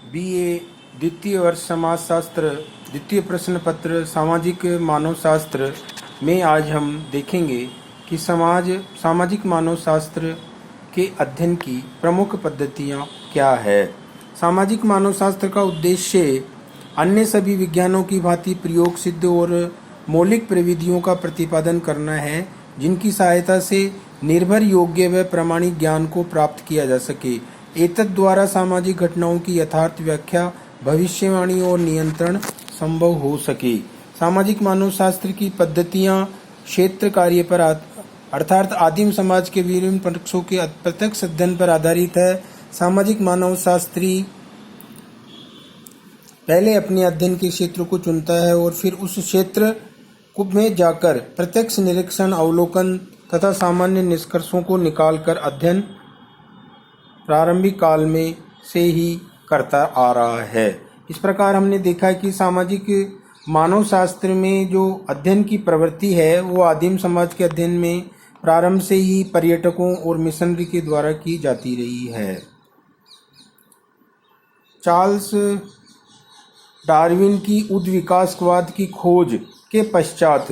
BA द्वितीय वर्ष समाजशास्त्र द्वितीय प्रश्न पत्र सामाजिक मानव शास्त्र में आज हम देखेंगे कि सामाजिक मानव शास्त्र के अध्ययन की प्रमुख पद्धतियाँ क्या है। सामाजिक मानव शास्त्र का उद्देश्य अन्य सभी विज्ञानों की भांति प्रयोग सिद्ध और मौलिक प्रविधियों का प्रतिपादन करना है, जिनकी सहायता से निर्भर योग्य व प्रामाणिक ज्ञान को प्राप्त किया जा सके। एतद् द्वारा सामाजिक घटनाओं की यथार्थ व्याख्या, भविष्यवाणी और नियंत्रण संभव हो सके। सामाजिक मानव शास्त्र की पद्धतियाँ क्षेत्र कार्य पर अर्थात आदिम समाज के विभिन्न पक्षों के प्रत्यक्ष अध्ययन पर आधारित है। सामाजिक मानव शास्त्री पहले अपने अध्ययन के क्षेत्र को चुनता है और फिर उस क्षेत्र में जाकर प्रत्यक्ष निरीक्षण, अवलोकन तथा सामान्य निष्कर्षों को निकालकर अध्ययन प्रारंभिक काल में से ही करता आ रहा है। इस प्रकार हमने देखा कि सामाजिक मानव शास्त्र में जो अध्ययन की प्रवृत्ति है वो आदिम समाज के अध्ययन में प्रारंभ से ही पर्यटकों और मिशनरी के द्वारा की जाती रही है। चार्ल्स डार्विन की उद्विकासवाद की खोज के पश्चात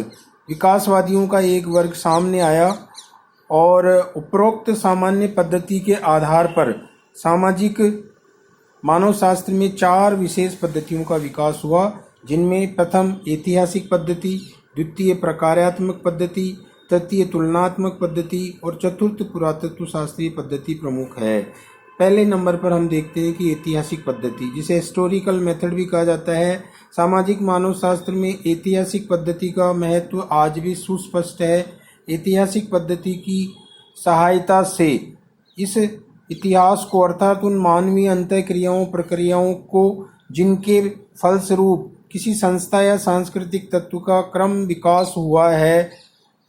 विकासवादियों का एक वर्ग सामने आया और उपरोक्त सामान्य पद्धति के आधार पर सामाजिक मानव शास्त्र में 4 विशेष पद्धतियों का विकास हुआ, जिनमें प्रथम ऐतिहासिक पद्धति, द्वितीय प्रकार्यात्मक पद्धति, तृतीय तुलनात्मक पद्धति और चतुर्थ पुरातत्व शास्त्रीय पद्धति प्रमुख है। पहले नंबर पर हम देखते हैं कि ऐतिहासिक पद्धति, जिसे हिस्टोरिकल मेथड भी कहा जाता है। सामाजिक मानव शास्त्र में ऐतिहासिक पद्धति का महत्व आज भी सुस्पष्ट है। ऐतिहासिक पद्धति की सहायता से इस इतिहास को अर्थात उन मानवीय अंतःक्रियाओं प्रक्रियाओं को जिनके फलस्वरूप किसी संस्था या सांस्कृतिक तत्व का क्रम विकास हुआ है,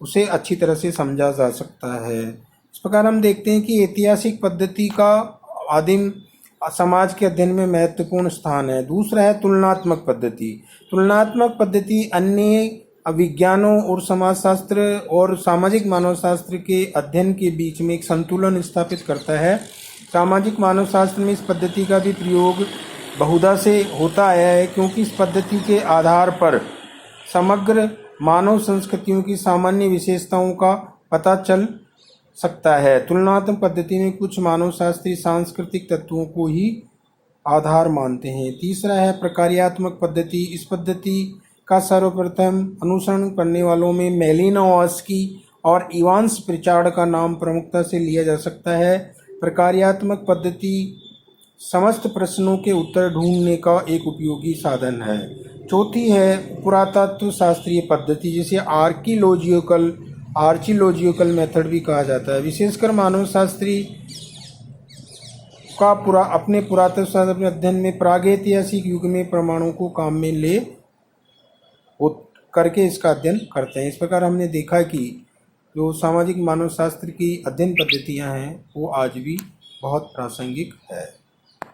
उसे अच्छी तरह से समझा जा सकता है। इस प्रकार हम देखते हैं कि ऐतिहासिक पद्धति का आदिम समाज के अध्ययन में महत्वपूर्ण स्थान है। दूसरा है तुलनात्मक पद्धति। तुलनात्मक पद्धति अन्य विज्ञानों और समाजशास्त्र और सामाजिक मानव शास्त्र के अध्ययन के बीच में एक संतुलन स्थापित करता है। सामाजिक मानव शास्त्र में इस पद्धति का भी प्रयोग बहुधा से होता आया है, क्योंकि इस पद्धति के आधार पर समग्र मानव संस्कृतियों की सामान्य विशेषताओं का पता चल सकता है। तुलनात्मक पद्धति में कुछ मानव शास्त्री सांस्कृतिक तत्वों को ही आधार मानते हैं। तीसरा है प्रकार्यात्मक पद्धति। इस पद्धति का सर्वप्रथम अनुसरण करने वालों में मेलिनोवस्की और इवांस प्रिचार्ड का नाम प्रमुखता से लिया जा सकता है। प्रकार्यात्मक पद्धति समस्त प्रश्नों के उत्तर ढूंढने का एक उपयोगी साधन है। चौथी है पुरातत्व शास्त्रीय पद्धति, जिसे आर्कियोलॉजिकल मेथड भी कहा जाता है। विशेषकर मानव शास्त्री का अपने पुरातत्व शास्त्र अध्ययन में प्रागैतिहासिक युग में प्रमाणों को काम में ले करके इसका अध्ययन करते हैं। इस प्रकार हमने देखा कि जो सामाजिक मानव शास्त्र की अध्ययन पद्धतियां हैं वो आज भी बहुत प्रासंगिक है।